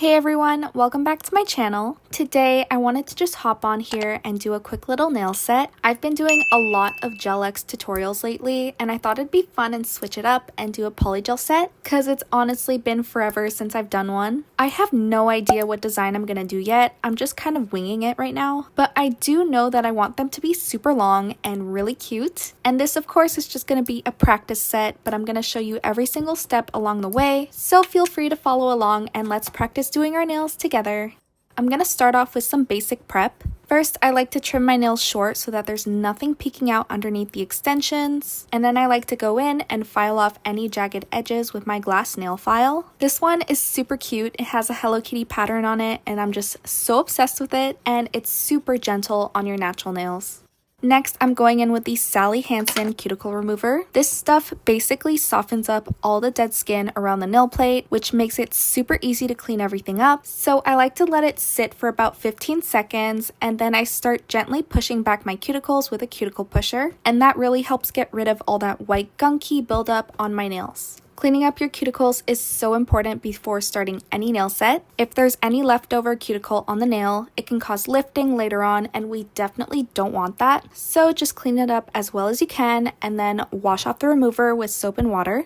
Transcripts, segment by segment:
Hey everyone, welcome back to my channel. Today I wanted to just hop on here and do a quick little nail set. I've been doing a lot of Gel X tutorials lately and I thought it'd be fun and switch it up and do a polygel set because it's honestly been forever since I've done one. I have no idea what design I'm gonna do yet. I'm just kind of winging it right now, but I do know that I want them to be super long and really cute. And this of course is just gonna be a practice set, but I'm gonna show you every single step along the way. So feel free to follow along and let's practice doing our nails together. I'm gonna start off with some basic prep. First, I like to trim my nails short so that there's nothing peeking out underneath the extensions. And then I like to go in and file off any jagged edges with my glass nail file. This one is super cute. It has a Hello Kitty pattern on it and I'm just so obsessed with it, and it's super gentle on your natural nails. Next, I'm going in with the Sally Hansen cuticle remover. This stuff basically softens up all the dead skin around the nail plate, which makes it super easy to clean everything up. So I like to let it sit for about 15 seconds and then I start gently pushing back my cuticles with a cuticle pusher, and that really helps get rid of all that white gunky buildup on my nails. Cleaning up your cuticles is so important before starting any nail set. If there's any leftover cuticle on the nail, it can cause lifting later on and we definitely don't want that. So just clean it up as well as you can and then wash off the remover with soap and water.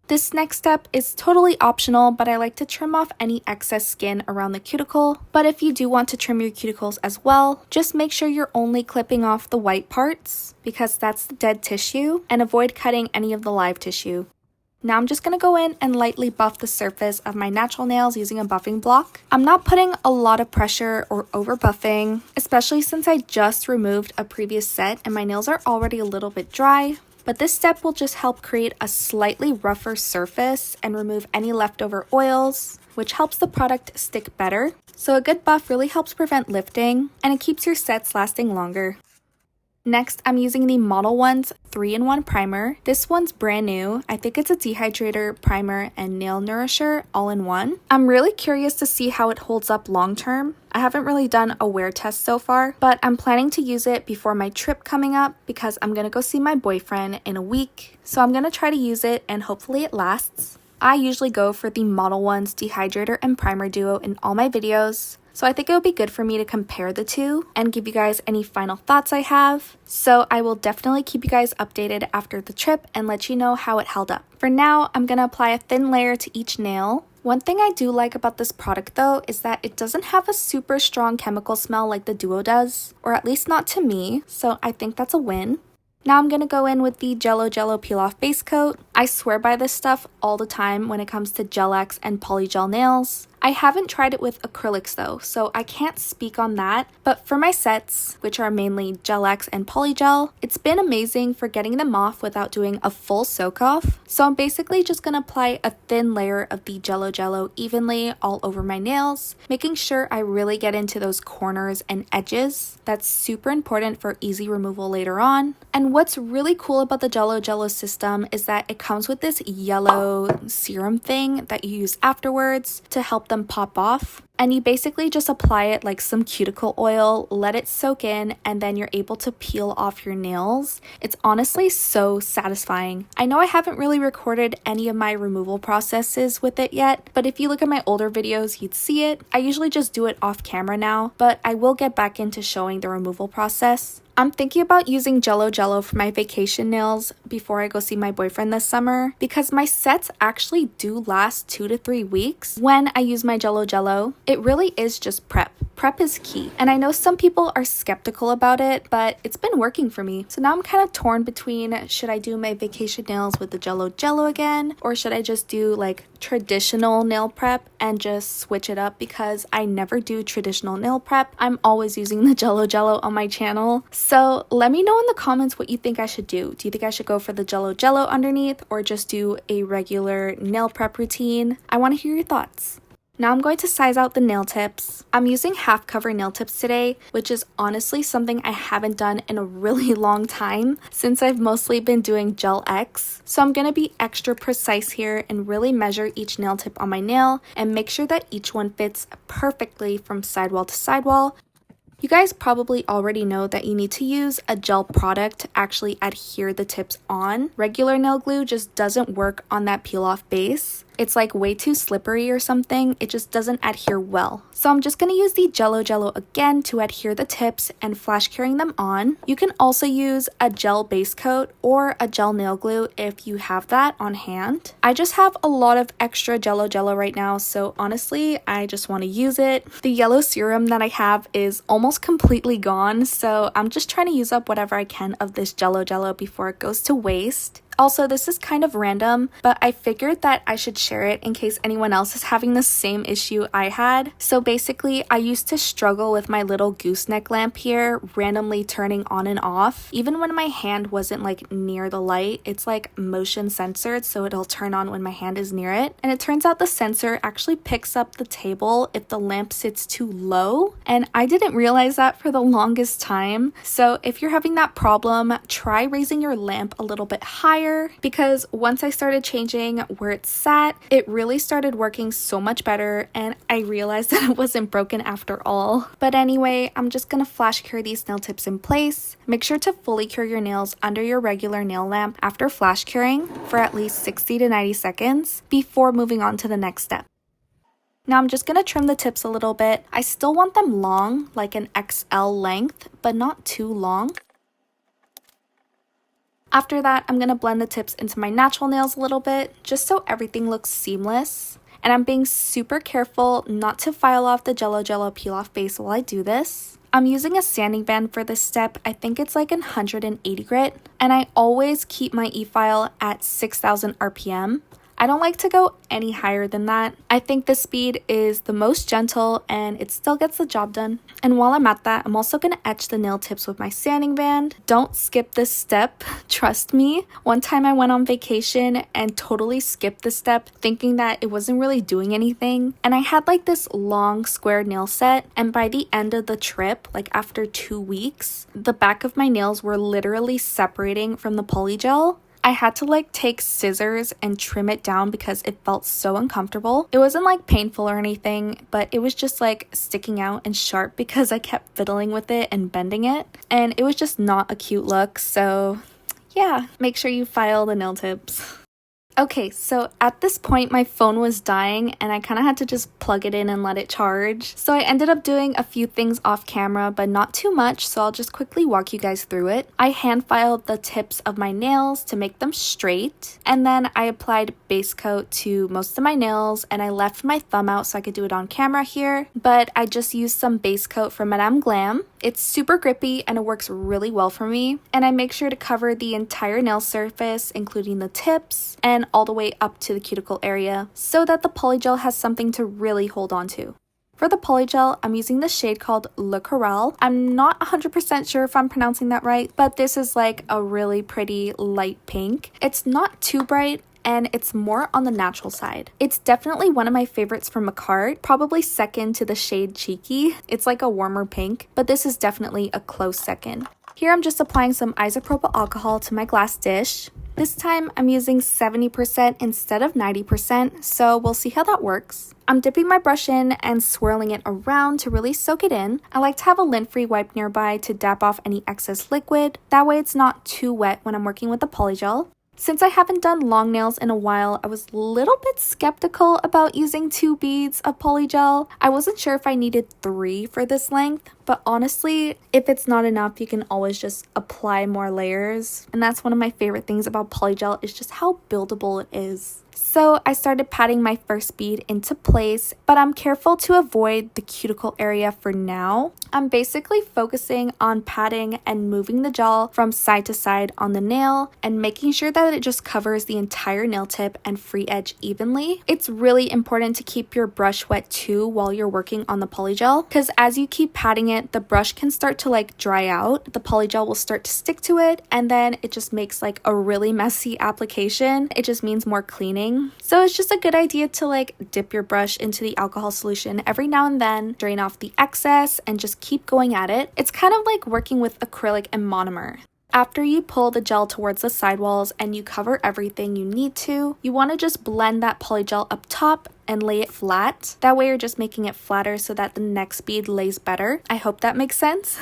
This next step is totally optional, but I like to trim off any excess skin around the cuticle. But if you do want to trim your cuticles as well, just make sure you're only clipping off the white parts because that's the dead tissue, and avoid cutting any of the live tissue. Now I'm just going to go in and lightly buff the surface of my natural nails using a buffing block. I'm not putting a lot of pressure or over buffing, especially since I just removed a previous set and my nails are already a little bit dry. But this step will just help create a slightly rougher surface and remove any leftover oils, which helps the product stick better. So a good buff really helps prevent lifting and it keeps your sets lasting longer. Next, I'm using the Model 1's 3-in-1 primer. This one's brand new. I think it's a dehydrator, primer, and nail nourisher all in one. I'm really curious to see how it holds up long term. I haven't really done a wear test so far, but I'm planning to use it before my trip coming up because I'm gonna go see my boyfriend in a week. So I'm gonna try to use it and hopefully it lasts. I usually go for the Model 1's dehydrator and primer duo in all my videos. So I think it would be good for me to compare the two and give you guys any final thoughts I have. So I will definitely keep you guys updated after the trip and let you know how it held up. For now, I'm going to apply a thin layer to each nail. One thing I do like about this product though is that it doesn't have a super strong chemical smell like the duo does, or at least not to me, so I think that's a win. Now I'm going to go in with the Jello Peel Off Base Coat. I swear by this stuff all the time when it comes to Gel X and Polygel nails. I haven't tried it with acrylics though, so I can't speak on that, but for my sets, which are mainly Gel X and Polygel, it's been amazing for getting them off without doing a full soak off. So I'm basically just going to apply a thin layer of the Jello evenly all over my nails, making sure I really get into those corners and edges. That's super important for easy removal later on. And what's really cool about the Jello system is that it comes with this yellow serum thing that you use afterwards to help them pop off, and you basically just apply it like some cuticle oil, let it soak in, and then you're able to peel off your nails. It's honestly so satisfying. I know I haven't really recorded any of my removal processes with it yet, but if you look at my older videos you'd see it. I usually just do it off camera now, but I will get back into showing the removal process. I'm thinking about using Jello for my vacation nails before I go see my boyfriend this summer because my sets actually do last 2 to 3 weeks when I use my Jello. It really is just prep. Prep is key. And I know some people are skeptical about it, but it's been working for me. So now I'm kind of torn between should I do my vacation nails with the Jello again, or should I just do like traditional nail prep and just switch it up because I never do traditional nail prep. I'm always using the Jello on my channel. So let me know in the comments what you think I should do. Do you think I should go for the Jello underneath or just do a regular nail prep routine? I want to hear your thoughts. Now I'm going to size out the nail tips. I'm using half cover nail tips today, which is honestly something I haven't done in a really long time since I've mostly been doing Gel X. So I'm going to be extra precise here and really measure each nail tip on my nail and make sure that each one fits perfectly from sidewall to sidewall. You guys probably already know that you need to use a gel product to actually adhere the tips on. Regular nail glue just doesn't work on that peel off base. it's like way too slippery or something. It just doesn't adhere well. So I'm just going to use the Jello again to adhere the tips and flash curing them on. You can also use a gel base coat or a gel nail glue if you have that on hand. I just have a lot of extra Jello right now, so honestly, I just want to use it. The yellow serum that I have is almost completely gone, so I'm just trying to use up whatever I can of this Jello before it goes to waste. Also, this is kind of random, but I figured that I should share it in case anyone else is having the same issue I had. So basically, I used to struggle with my little gooseneck lamp here, randomly turning on and off. Even when my hand wasn't like near the light, it's like motion censored, so it'll turn on when my hand is near it. And it turns out the sensor actually picks up the table if the lamp sits too low. And I didn't realize that for the longest time. So if you're having that problem, try raising your lamp a little bit higher, because once I started changing where it sat, it really started working so much better, and I realized that it wasn't broken after all. But anyway, I'm just gonna flash cure these nail tips in place. Make sure to fully cure your nails under your regular nail lamp after flash curing for at least 60 to 90 seconds before moving on to the next step. Now I'm just going to trim the tips a little bit. I still want them long, like an XL length, but not too long. After that, I'm going to blend the tips into my natural nails a little bit, just so everything looks seamless. And I'm being super careful not to file off the Jello peel off base while I do this. I'm using a sanding band for this step. I think it's like 180 grit. And I always keep my e-file at 6,000 RPM. I don't like to go any higher than that. I think the speed is the most gentle and it still gets the job done. And while I'm at that, I'm also going to etch the nail tips with my sanding band. Don't skip this step, trust me. One time I went on vacation and totally skipped this step thinking that it wasn't really doing anything. And I had like this long square nail set, and by the end of the trip, like after 2 weeks, the back of my nails were literally separating from the polygel. I had to like take scissors and trim it down because it felt so uncomfortable. It wasn't like painful or anything, but it was just like sticking out and sharp because I kept fiddling with it and bending it. And it was just not a cute look. So yeah, make sure you file the nail tips. Okay, so at this point my phone was dying and I kind of had to just plug it in and let it charge. So I ended up doing a few things off camera, but not too much, so I'll just quickly walk you guys through it. I hand filed the tips of my nails to make them straight, and then I applied base coat to most of my nails, and I left my thumb out so I could do it on camera here, but I just used some base coat from Madame Glam. It's super grippy and it works really well for me, and I make sure to cover the entire nail surface, including the tips and all the way up to the cuticle area, so that the polygel has something to really hold on to. For the polygel, I'm using the shade called Le Coral. I'm not 100% sure if I'm pronouncing that right, but this is like a really pretty light pink. It's not too bright, and it's more on the natural side. It's definitely one of my favorites from Macart, probably second to the shade Cheeky. It's like a warmer pink, but this is definitely a close second. Here I'm just applying some isopropyl alcohol to my glass dish. This time I'm using 70% instead of 90%, so we'll see how that works. I'm dipping my brush in and swirling it around to really soak it in. I like to have a lint-free wipe nearby to dab off any excess liquid. That way it's not too wet when I'm working with the polygel. Since I haven't done long nails in a while, I was a little bit skeptical about using 2 beads of polygel. I wasn't sure if I needed 3 for this length, but honestly, if it's not enough, you can always just apply more layers. And that's one of my favorite things about polygel, is just how buildable it is. So I started patting my first bead into place, but I'm careful to avoid the cuticle area for now. I'm basically focusing on patting and moving the gel from side to side on the nail and making sure that it just covers the entire nail tip and free edge evenly. It's really important to keep your brush wet too while you're working on the polygel, because as you keep patting it, the brush can start to like dry out. The polygel will start to stick to it, and then it just makes like a really messy application. It just means more cleaning. So it's just a good idea to like dip your brush into the alcohol solution every now and then, drain off the excess, and just keep going at it. It's kind of like working with acrylic and monomer. After you pull the gel towards the sidewalls and you cover everything you need to, you want to just blend that polygel up top and lay it flat. That way you're just making it flatter so that the next bead lays better. I hope that makes sense.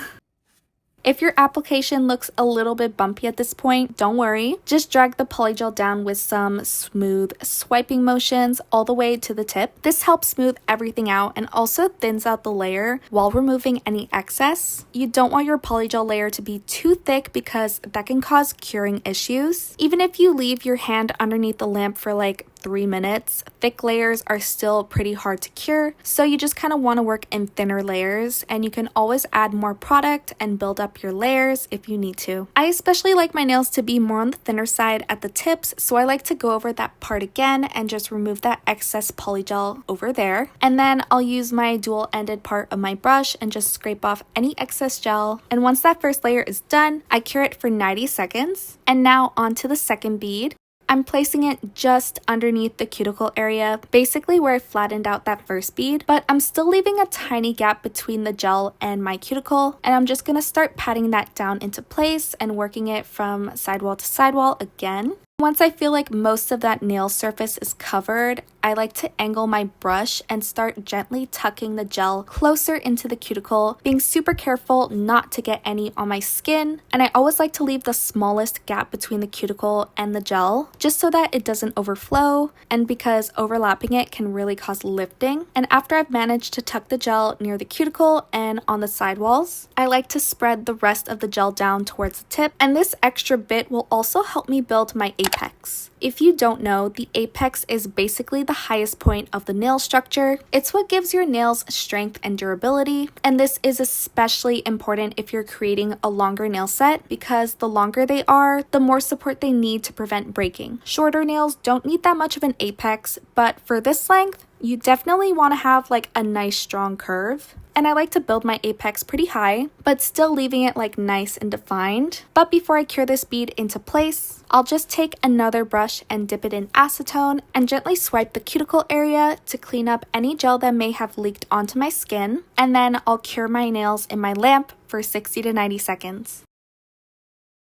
If your application looks a little bit bumpy at this point, don't worry. Just drag the polygel down with some smooth swiping motions all the way to the tip. This helps smooth everything out and also thins out the layer while removing any excess. You don't want your polygel layer to be too thick because that can cause curing issues. Even if you leave your hand underneath the lamp for like 3 minutes, thick layers are still pretty hard to cure, so you just kind of want to work in thinner layers, and you can always add more product and build up your layers if you need to. I especially like my nails to be more on the thinner side at the tips, so I like to go over that part again and just remove that excess polygel over there. And then I'll use my dual-ended part of my brush and just scrape off any excess gel. And once that first layer is done, I cure it for 90 seconds. And now onto the second bead. I'm placing it just underneath the cuticle area, basically where I flattened out that first bead, but I'm still leaving a tiny gap between the gel and my cuticle, and I'm just going to start patting that down into place and working it from sidewall to sidewall again. Once I feel like most of that nail surface is covered, I like to angle my brush and start gently tucking the gel closer into the cuticle, being super careful not to get any on my skin. And I always like to leave the smallest gap between the cuticle and the gel, just so that it doesn't overflow, and because overlapping it can really cause lifting. And after I've managed to tuck the gel near the cuticle and on the sidewalls, I like to spread the rest of the gel down towards the tip, and this extra bit will also help me build my apex. If you don't know, the apex is basically the highest point of the nail structure. It's what gives your nails strength and durability, and this is especially important if you're creating a longer nail set, because the longer they are, the more support they need to prevent breaking. Shorter nails don't need that much of an apex, but for this length, you definitely want to have like a nice strong curve. And I like to build my apex pretty high, but still leaving it like nice and defined. But before I cure this bead into place, I'll just take another brush and dip it in acetone and gently swipe the cuticle area to clean up any gel that may have leaked onto my skin. And then I'll cure my nails in my lamp for 60 to 90 seconds.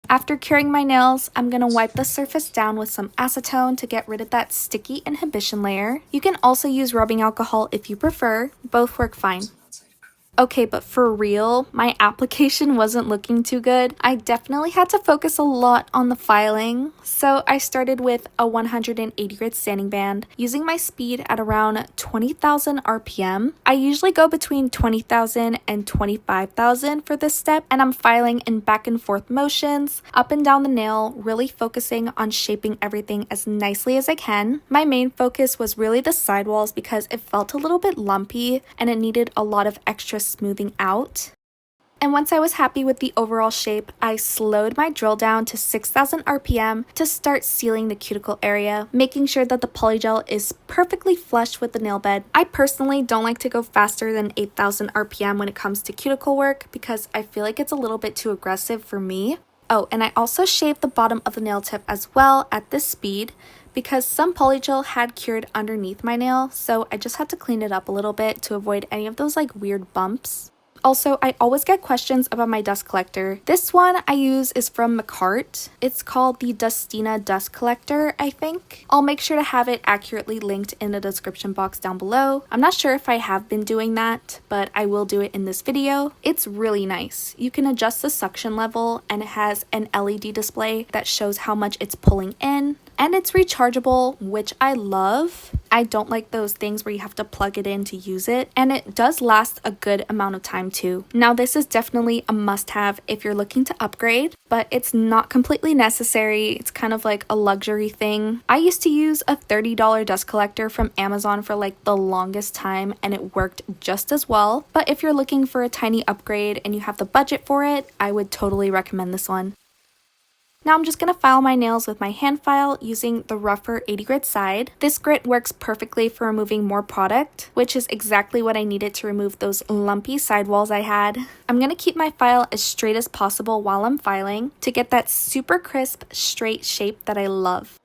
After curing my nails, I'm going to wipe the surface down with some acetone to get rid of that sticky inhibition layer. You can also use rubbing alcohol if you prefer. Both work fine. Okay, but for real, my application wasn't looking too good. I definitely had to focus a lot on the filing, so I started with a 180 grit sanding band, using my speed at around 20,000 RPM. I usually go between 20,000 and 25,000 for this step, and I'm filing in back and forth motions, up and down the nail, really focusing on shaping everything as nicely as I can. My main focus was really the sidewalls because it felt a little bit lumpy and it needed a lot of extra smoothing out. And once I was happy with the overall shape, I slowed my drill down to 6,000 RPM to start sealing the cuticle area, making sure that the polygel is perfectly flush with the nail bed. I personally don't like to go faster than 8,000 RPM when it comes to cuticle work because I feel like it's a little bit too aggressive for me. Oh, and I also shaved the bottom of the nail tip as well at this speed because some polygel had cured underneath my nail, so I just had to clean it up a little bit to avoid any of those like weird bumps. Also, I always get questions about my dust collector. This one I use is from McCart. It's called the Dustina Dust Collector, I think. I'll make sure to have it accurately linked in the description box down below. I'm not sure if I have been doing that, but I will do it in this video. It's really nice. You can adjust the suction level, and it has an LED display that shows how much it's pulling in. And it's rechargeable, which I love. I don't like those things where you have to plug it in to use it, and it does last a good amount of time too. Now, this is definitely a must-have if you're looking to upgrade, but it's not completely necessary. It's kind of like a luxury thing. I used to use a $30 dust collector from Amazon for like the longest time, and it worked just as well. But if you're looking for a tiny upgrade and you have the budget for it, I would totally recommend this one. Now I'm just going to file my nails with my hand file using the rougher 80 grit side. This grit works perfectly for removing more product, which is exactly what I needed to remove those lumpy sidewalls I had. I'm going to keep my file as straight as possible while I'm filing to get that super crisp, straight shape that I love.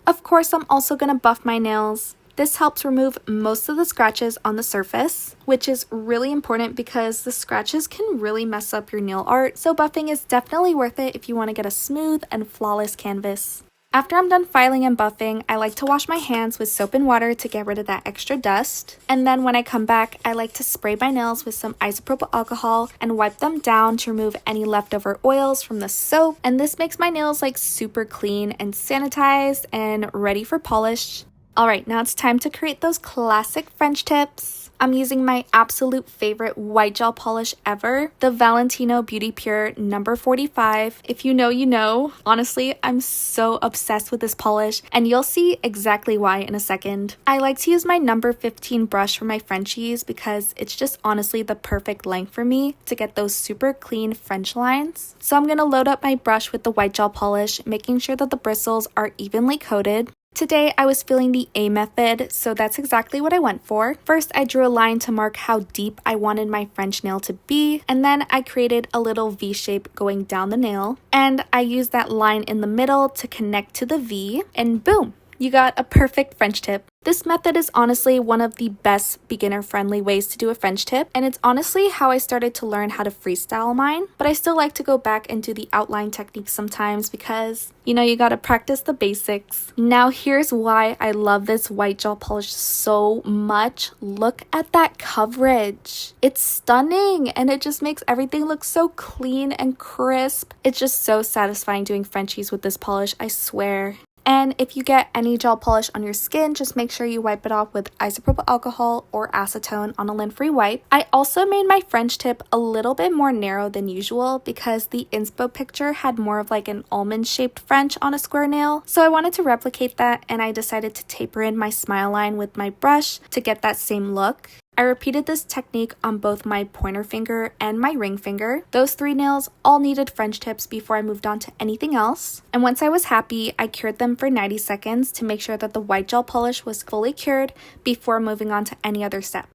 Of course, I'm also going to buff my nails. This helps remove most of the scratches on the surface, which is really important because the scratches can really mess up your nail art, so buffing is definitely worth it if you want to get a smooth and flawless canvas. After I'm done filing and buffing, I like to wash my hands with soap and water to get rid of that extra dust. And then when I come back, I like to spray my nails with some isopropyl alcohol and wipe them down to remove any leftover oils from the soap. And this makes my nails like super clean and sanitized and ready for polish. Alright, now it's time to create those classic French tips. I'm using my absolute favorite white gel polish ever, the Valentino Beauty Pure number 45. If you know, you know. Honestly, I'm so obsessed with this polish, and you'll see exactly why in a second. I like to use my number 15 brush for my Frenchies because it's just honestly the perfect length for me to get those super clean French lines. So I'm going to load up my brush with the white gel polish, making sure that the bristles are evenly coated. Today, I was feeling the A method, so that's exactly what I went for. First, I drew a line to mark how deep I wanted my French nail to be, and then I created a little V shape going down the nail, and I used that line in the middle to connect to the V, and boom! You got a perfect French tip. This method is honestly one of the best beginner-friendly ways to do a French tip, and it's honestly how I started to learn how to freestyle mine, but I still like to go back and do the outline technique sometimes because, you know, you gotta practice the basics. Now here's why I love this white gel polish so much. Look at that coverage. It's stunning, and it just makes everything look so clean and crisp. It's just so satisfying doing Frenchies with this polish, I swear. And if you get any gel polish on your skin, just make sure you wipe it off with isopropyl alcohol or acetone on a lint-free wipe. I also made my French tip a little bit more narrow than usual because the inspo picture had more of like an almond-shaped French on a square nail. So I wanted to replicate that, and I decided to taper in my smile line with my brush to get that same look. I repeated this technique on both my pointer finger and my ring finger. Those 3 nails all needed French tips before I moved on to anything else. And once I was happy, I cured them for 90 seconds to make sure that the white gel polish was fully cured before moving on to any other step.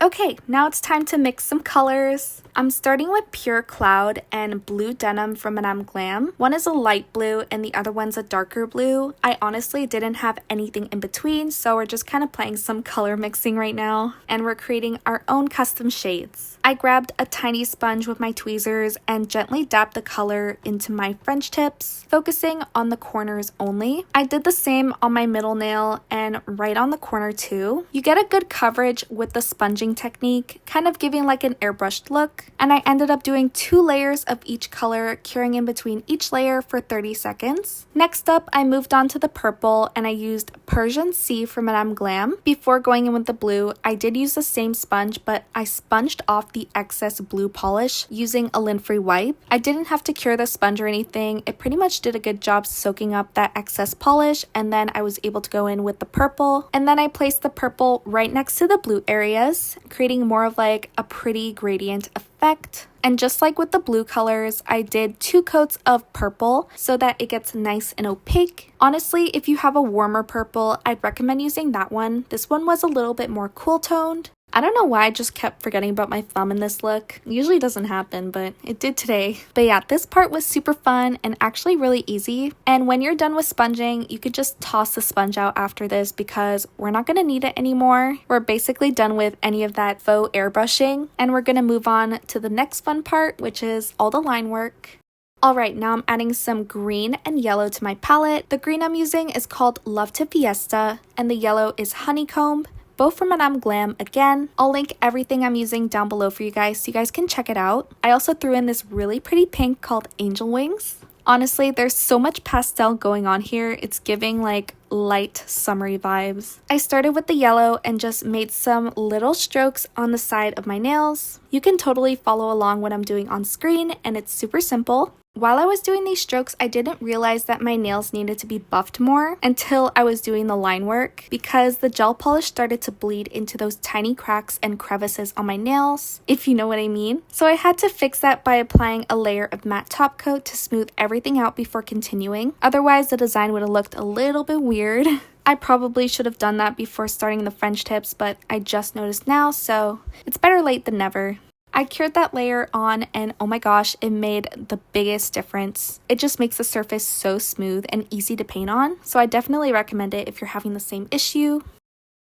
Okay, now it's time to mix some colors. I'm starting with Pure Cloud and Blue Denim from Madame Glam. One is a light blue and the other one's a darker blue. I honestly didn't have anything in between, so we're just kind of playing some color mixing right now. And we're creating our own custom shades. I grabbed a tiny sponge with my tweezers and gently dabbed the color into my French tips, focusing on the corners only. I did the same on my middle nail and right on the corner too. You get a good coverage with the sponging technique, kind of giving like an airbrushed look. And I ended up doing 2 layers of each color, curing in between each layer for 30 seconds. Next up, I moved on to the purple and I used Persian Sea from Madame Glam. Before going in with the blue, I did use the same sponge, but I sponged off the excess blue polish using a lint-free wipe. I didn't have to cure the sponge or anything. It pretty much did a good job soaking up that excess polish, and then I was able to go in with the purple. And then I placed the purple right next to the blue areas, creating more of like a pretty gradient effect. And just like with the blue colors, I did 2 coats of purple so that it gets nice and opaque. Honestly, if you have a warmer purple, I'd recommend using that one. This one was a little bit more cool toned. I don't know why I just kept forgetting about my thumb in this look. It usually doesn't happen, but it did today. But yeah, this part was super fun and actually really easy. And when you're done with sponging, you could just toss the sponge out after this because we're not going to need it anymore. We're basically done with any of that faux airbrushing, and we're going to move on to the next fun part, which is all the line work. Alright, now I'm adding some green and yellow to my palette. The green I'm using is called Love to Fiesta, and the yellow is Honeycomb, both from Madame Glam again. I'll link everything I'm using down below for you guys so you guys can check it out. I also threw in this really pretty pink called Angel Wings. Honestly, there's so much pastel going on here. It's giving like light summery vibes. I started with the yellow and just made some little strokes on the side of my nails. You can totally follow along what I'm doing on screen, and it's super simple. While I was doing these strokes, I didn't realize that my nails needed to be buffed more until I was doing the line work because the gel polish started to bleed into those tiny cracks and crevices on my nails, if you know what I mean. So I had to fix that by applying a layer of matte top coat to smooth everything out before continuing. Otherwise, the design would have looked a little bit weird. I probably should have done that before starting the French tips, but I just noticed now, so it's better late than never. I cured that layer on, and oh my gosh, it made the biggest difference. It just makes the surface so smooth and easy to paint on, so I definitely recommend it if you're having the same issue.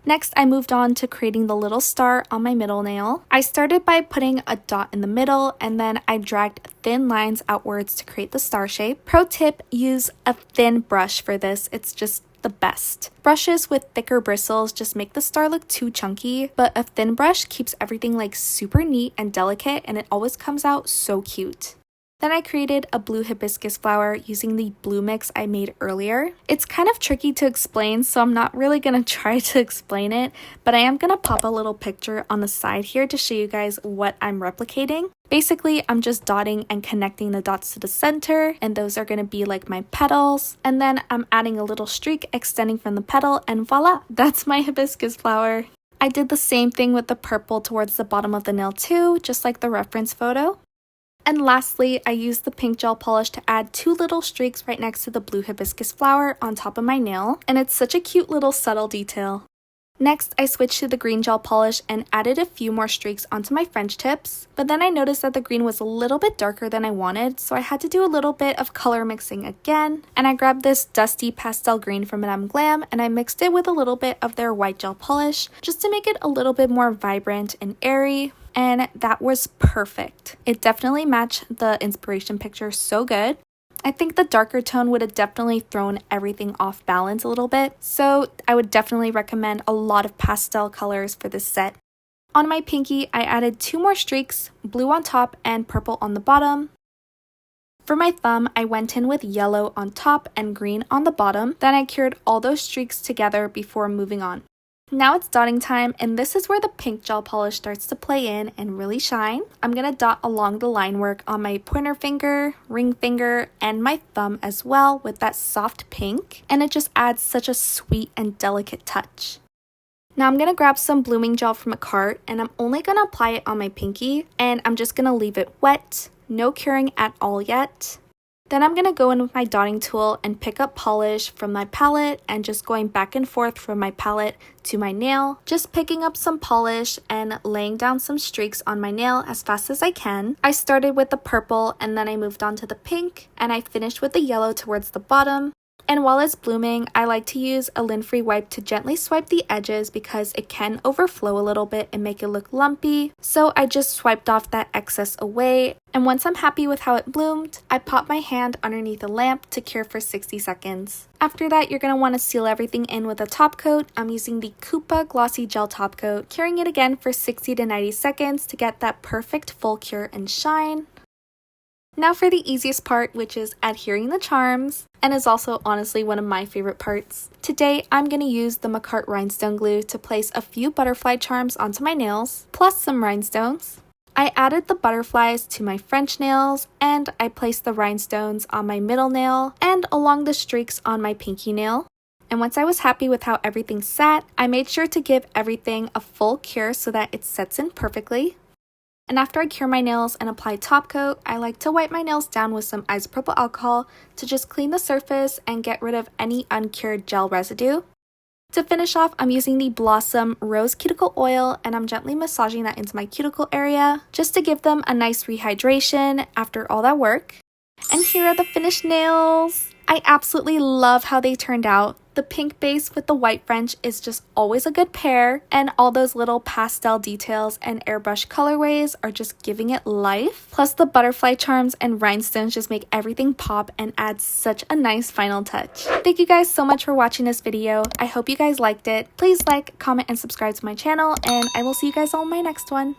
Next, I moved on to creating the little star on my middle nail. I started by putting a dot in the middle, and then I dragged thin lines outwards to create the star shape. Pro tip, use a thin brush for this. It's just the best. Brushes with thicker bristles just make the star look too chunky, but a thin brush keeps everything like super neat and delicate, and it always comes out so cute. Then I created a blue hibiscus flower using the blue mix I made earlier. It's kind of tricky to explain, so I'm not really going to try to explain it, but I am going to pop a little picture on the side here to show you guys what I'm replicating. Basically, I'm just dotting and connecting the dots to the center, and those are going to be like my petals. And then I'm adding a little streak extending from the petal, and voila, that's my hibiscus flower. I did the same thing with the purple towards the bottom of the nail too, just like the reference photo. And lastly, I used the pink gel polish to add 2 little streaks right next to the blue hibiscus flower on top of my nail, and it's such a cute little subtle detail. Next, I switched to the green gel polish and added a few more streaks onto my French tips, but then I noticed that the green was a little bit darker than I wanted, so I had to do a little bit of color mixing again, and I grabbed this dusty pastel green from Madame Glam and I mixed it with a little bit of their white gel polish just to make it a little bit more vibrant and airy. And that was perfect. It definitely matched the inspiration picture so good. I think the darker tone would have definitely thrown everything off balance a little bit, so I would definitely recommend a lot of pastel colors for this set. On my pinky, I added 2 more streaks, blue on top and purple on the bottom. For my thumb, I went in with yellow on top and green on the bottom, then I cured all those streaks together before moving on. Now it's dotting time, and this is where the pink gel polish starts to play in and really shine. I'm going to dot along the line work on my pointer finger, ring finger, and my thumb as well with that soft pink, and it just adds such a sweet and delicate touch. Now I'm going to grab some blooming gel from a cart, and I'm only going to apply it on my pinky, and I'm just going to leave it wet, no curing at all yet. Then I'm going to go in with my dotting tool and pick up polish from my palette and just going back and forth from my palette to my nail, just picking up some polish and laying down some streaks on my nail as fast as I can. I started with the purple and then I moved on to the pink, and I finished with the yellow towards the bottom. And while it's blooming, I like to use a lint-free wipe to gently swipe the edges because it can overflow a little bit and make it look lumpy. So I just swiped off that excess away, and once I'm happy with how it bloomed, I pop my hand underneath a lamp to cure for 60 seconds. After that, you're going to want to seal everything in with a top coat. I'm using the Koopa Glossy Gel Top Coat, curing it again for 60 to 90 seconds to get that perfect full cure and shine. Now for the easiest part, which is adhering the charms, and is also honestly one of my favorite parts. Today, I'm going to use the McCart rhinestone glue to place a few butterfly charms onto my nails, plus some rhinestones. I added the butterflies to my French nails, and I placed the rhinestones on my middle nail and along the streaks on my pinky nail. And once I was happy with how everything sat, I made sure to give everything a full cure so that it sets in perfectly. And after I cure my nails and apply top coat, I like to wipe my nails down with some isopropyl alcohol to just clean the surface and get rid of any uncured gel residue. To finish off, I'm using the Blossom Rose Cuticle Oil, and I'm gently massaging that into my cuticle area just to give them a nice rehydration after all that work. And here are the finished nails! I absolutely love how they turned out. The pink base with the white French is just always a good pair, and all those little pastel details and airbrush colorways are just giving it life. Plus the butterfly charms and rhinestones just make everything pop and add such a nice final touch. Thank you guys so much for watching this video. I hope you guys liked it. Please like, comment, and subscribe to my channel, and I will see you guys all in my next one.